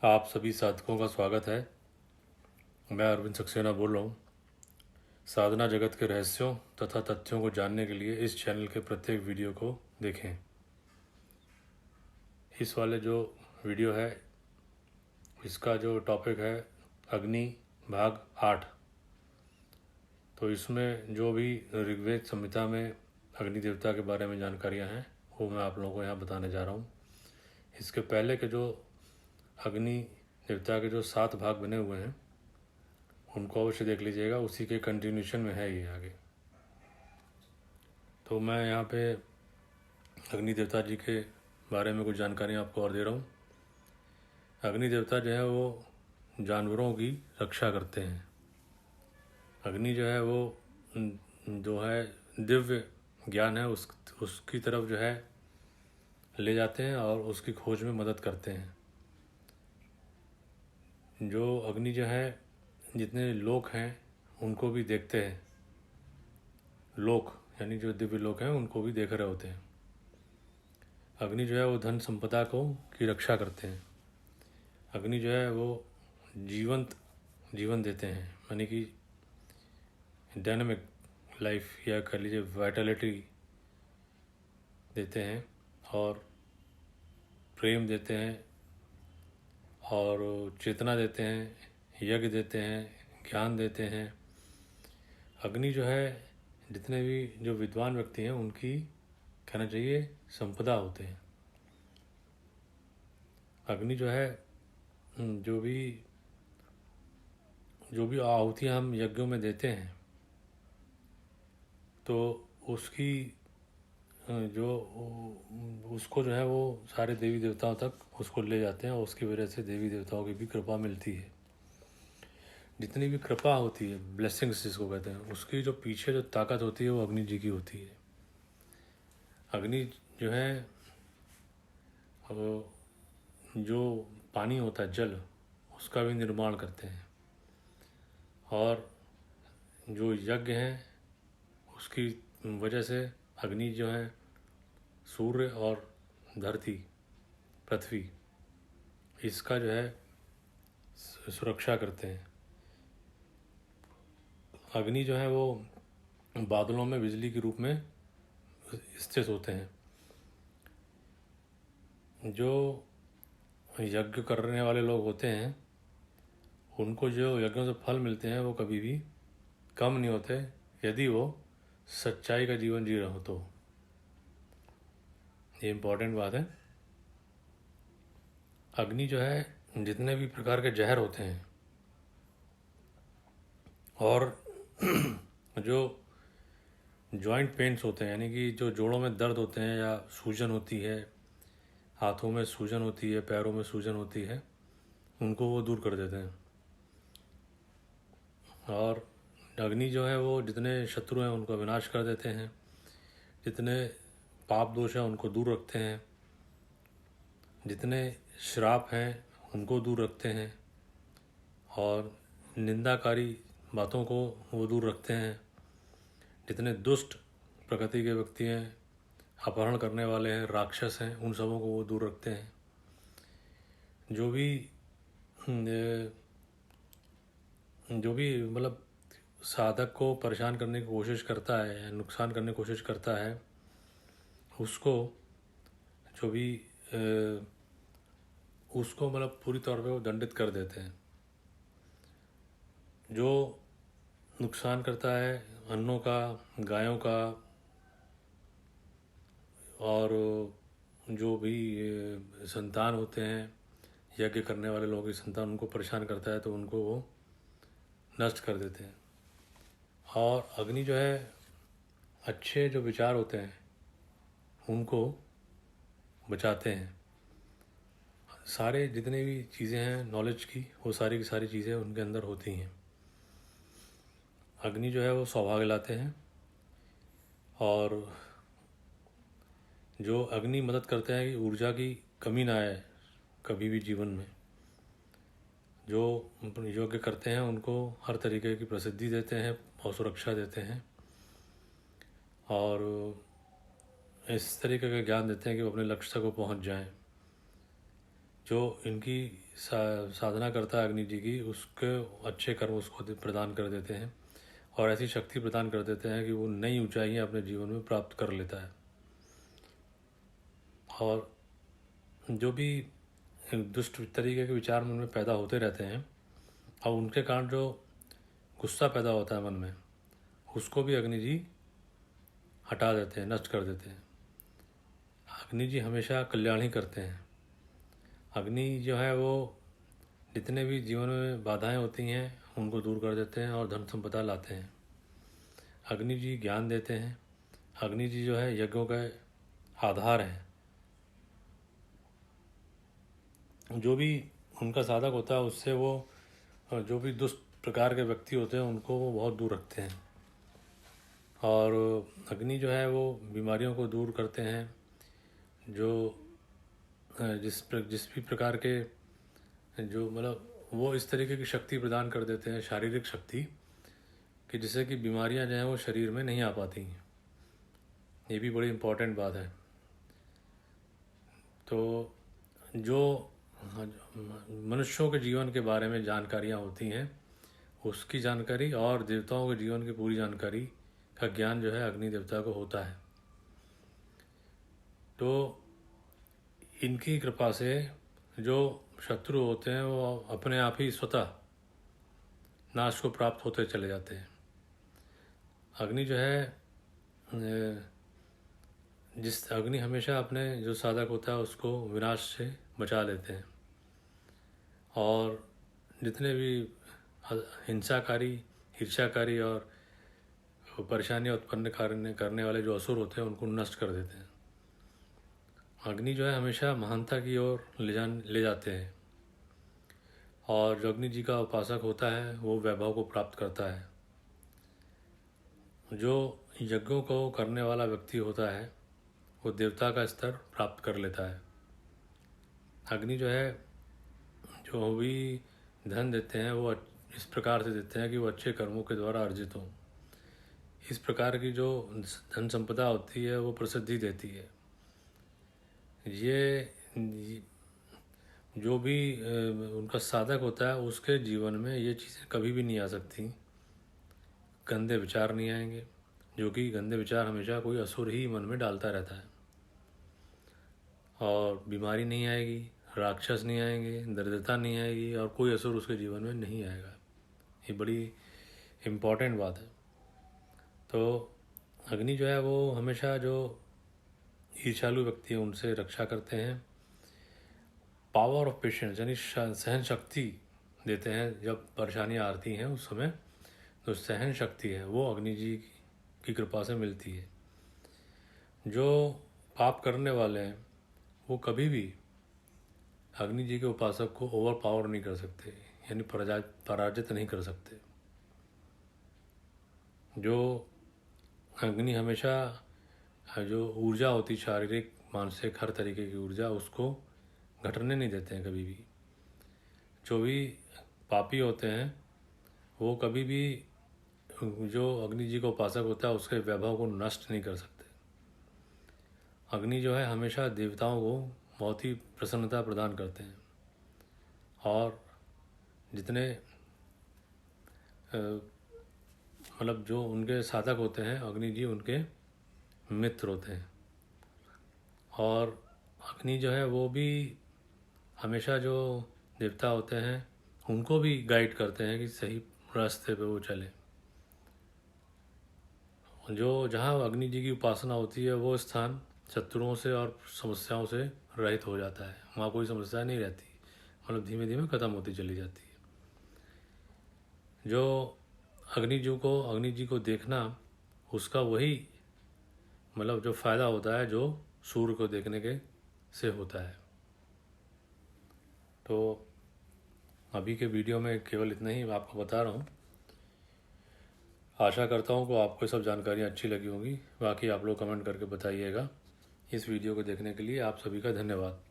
आप सभी साधकों का स्वागत है। मैं अरविंद सक्सेना बोल रहा हूँ। साधना जगत के रहस्यों तथा तथ्यों को जानने के लिए इस चैनल के प्रत्येक वीडियो को देखें। इस वाले जो वीडियो है इसका जो टॉपिक है अग्नि भाग 8। तो इसमें जो भी ऋग्वेद संहिता में अग्नि देवता के बारे में जानकारियाँ हैं वो मैं आप लोगों को यहाँ बताने जा रहा हूँ। इसके पहले के जो अग्नि देवता के जो 7 भाग बने हुए हैं उनको अवश्य देख लीजिएगा, उसी के कंटिन्यूशन में है ये आगे। तो मैं यहाँ पे अग्नि देवता जी के बारे में कुछ जानकारी आपको और दे रहा हूँ। अग्नि देवता जो है वो जानवरों की रक्षा करते हैं। अग्नि जो है वो जो है दिव्य ज्ञान है उसकी तरफ जो है ले जाते हैं और उसकी खोज में मदद करते हैं। जो अग्नि जो है जितने लोक हैं उनको भी देखते हैं। लोक यानी जो दिव्य लोक हैं उनको भी देख रहे होते हैं। अग्नि जो है वो धन संपदा को की रक्षा करते हैं। अग्नि जो है वो जीवन देते हैं, यानी कि डायनामिक लाइफ या कह लीजिए वाइटलिटी देते हैं और प्रेम देते हैं और चेतना देते हैं, यज्ञ देते हैं, ज्ञान देते हैं। अग्नि जो है जितने भी जो विद्वान व्यक्ति हैं उनकी कहना चाहिए संपदा होते हैं। अग्नि जो है जो भी आहुतियाँ हम यज्ञों में देते हैं तो उसकी जो उसको जो है वो सारे देवी देवताओं तक उसको ले जाते हैं और उसकी वजह से देवी देवताओं की भी कृपा मिलती है। जितनी भी कृपा होती है, ब्लेसिंग्स जिसको कहते हैं, उसकी जो पीछे जो ताकत होती है वो अग्नि जी की होती है। अग्नि जो है वो जो पानी होता है, जल, उसका भी निर्माण करते हैं और जो यज्ञ हैं उसकी वजह से अग्नि जो है सूर्य और धरती, पृथ्वी, इसका जो है सुरक्षा करते हैं। अग्नि जो है वो बादलों में बिजली के रूप में स्थित होते हैं। जो यज्ञ करने वाले लोग होते हैं उनको जो यज्ञों से फल मिलते हैं वो कभी भी कम नहीं होते यदि वो सच्चाई का जीवन जी रहे हो तो। ये इम्पोर्टेंट बात है। अग्नि जो है जितने भी प्रकार के जहर होते हैं और जो जॉइंट पेन्स होते हैं, यानी कि जो जोड़ों में दर्द होते हैं या सूजन होती है, हाथों में सूजन होती है, पैरों में सूजन होती है, उनको वो दूर कर देते हैं। और अग्नि जो है वो जितने शत्रु हैं उनको विनाश कर देते हैं, जितने पाप दोष हैं उनको दूर रखते हैं, जितने श्राप हैं उनको दूर रखते हैं और निंदाकारी बातों को वो दूर रखते हैं। जितने दुष्ट प्रकृति के व्यक्ति हैं, अपहरण करने वाले हैं, राक्षस हैं, उन सबों को वो दूर रखते हैं। जो भी मतलब साधक को परेशान करने की कोशिश करता है या नुकसान करने की कोशिश करता है, उसको जो भी उसको मतलब पूरी तौर पे वो दंडित कर देते हैं। जो नुकसान करता है अन्नों का, गायों का, और जो भी संतान होते हैं, यज्ञ करने वाले लोगों की संतान, उनको परेशान करता है तो उनको वो नष्ट कर देते हैं। और अग्नि जो है अच्छे जो विचार होते हैं उनको बचाते हैं। सारे जितने भी चीज़ें हैं नॉलेज की, वो सारी की सारी चीज़ें उनके अंदर होती हैं। अग्नि जो है वो सौभाग्य लाते हैं और जो अग्नि मदद करते हैं कि ऊर्जा की कमी ना आए कभी भी जीवन में। जो योग्य करते हैं उनको हर तरीके की प्रसिद्धि देते हैं और सुरक्षा देते हैं और इस तरीके का ज्ञान देते हैं कि वो अपने लक्ष्य तक वो पहुँच जाएँ। जो इनकी साधना करता है अग्नि जी की, उसके अच्छे कर्म उसको प्रदान कर देते हैं और ऐसी शक्ति प्रदान कर देते हैं कि वो नई ऊंचाइयां अपने जीवन में प्राप्त कर लेता है। और जो भी दुष्ट तरीके के विचार मन में पैदा होते रहते हैं और उनके कारण जो गुस्सा पैदा होता है मन में, उसको भी अग्नि जी हटा देते हैं, नष्ट कर देते हैं। अग्नि जी हमेशा कल्याण ही करते हैं। अग्नि जो है वो जितने भी जीवन में बाधाएं होती हैं उनको दूर कर देते हैं और धन संपदा लाते हैं। अग्नि जी ज्ञान देते हैं। अग्नि जी जो है यज्ञों का आधार है। जो भी उनका साधक होता है उससे वो जो भी दुष्ट प्रकार के व्यक्ति होते हैं उनको वो बहुत दूर रखते हैं। और अग्नि जो है वो बीमारियों को दूर करते हैं। जो जिस भी प्रकार के जो मतलब वो इस तरीके की शक्ति प्रदान कर देते हैं, शारीरिक शक्ति, कि जिससे कि बीमारियां जो हैं वो शरीर में नहीं आ पाती। ये भी बड़ी इम्पोर्टेंट बात है। तो जो मनुष्यों के जीवन के बारे में जानकारियाँ होती हैं उसकी जानकारी और देवताओं के जीवन की पूरी जानकारी का ज्ञान जो है अग्नि देवता को होता है। तो इनकी कृपा से जो शत्रु होते हैं वो अपने आप ही स्वतः नाश को प्राप्त होते चले जाते हैं। अग्नि जो है जिस अग्नि हमेशा अपने जो साधक होता है उसको विनाश से बचा लेते हैं। और जितने भी हिंसाकारी, ईर्ष्याकारी और परेशानियाँ उत्पन्न करने वाले जो असुर होते हैं उनको नष्ट कर देते हैं। अग्नि जो है हमेशा महानता की ओर ले जाते हैं। और जो अग्नि जी का उपासक होता है वो वैभव को प्राप्त करता है। जो यज्ञों को करने वाला व्यक्ति होता है वो देवता का स्तर प्राप्त कर लेता है। अग्नि जो है जो भी धन देते हैं वो इस प्रकार से देते हैं कि वो अच्छे कर्मों के द्वारा अर्जित हों। इस प्रकार की जो धन संपदा होती है वो प्रसिद्धि देती है। ये जो भी उनका साधक होता है उसके जीवन में ये चीज़ें कभी भी नहीं आ सकती। गंदे विचार नहीं आएंगे, जो कि गंदे विचार हमेशा कोई असुर ही मन में डालता रहता है। और बीमारी नहीं आएगी, राक्षस नहीं आएंगे, दरिद्रता नहीं आएगी और कोई असुर उसके जीवन में नहीं आएगा। ये बड़ी इम्पॉर्टेंट बात है। तो अग्नि जो है वो हमेशा जो ईर्ष्यालु व्यक्ति है उनसे रक्षा करते हैं। पावर ऑफ पेशेंस यानी सहन शक्ति देते हैं। जब परेशानियाँ आती हैं उस समय जो सहन शक्ति है वो अग्नि जी की कृपा से मिलती है। जो पाप करने वाले हैं वो कभी भी अग्नि जी के उपासक को ओवर पावर नहीं कर सकते, यानी पराजित नहीं कर सकते। जो अग्नि हमेशा जो ऊर्जा होती, शारीरिक मानसिक हर तरीके की ऊर्जा, उसको घटने नहीं देते हैं कभी भी। जो भी पापी होते हैं वो कभी भी जो अग्नि जी का उपासक होता है उसके वैभव को नष्ट नहीं कर सकते। अग्नि जो है हमेशा देवताओं को बहुत ही प्रसन्नता प्रदान करते हैं। और जितने मतलब जो उनके साधक होते हैं अग्नि जी उनके मित्र होते हैं। और अग्नि जो है वो भी हमेशा जो देवता होते हैं उनको भी गाइड करते हैं कि सही रास्ते पे वो चले। जो जहाँ अग्नि जी की उपासना होती है वो स्थान शत्रुओं से और समस्याओं से रहित हो जाता है। वहाँ कोई समस्या नहीं रहती, मतलब धीमे धीमे ख़त्म होती चली जाती है। जो अग्नि जी को देखना उसका वही मतलब जो फ़ायदा होता है जो सूर्य को देखने के से होता है। तो अभी के वीडियो में केवल इतना ही आपको बता रहा हूँ। आशा करता हूँ कि आपको सब जानकारियाँ अच्छी लगी होंगी। बाकी आप लोग कमेंट करके बताइएगा। इस वीडियो को देखने के लिए आप सभी का धन्यवाद।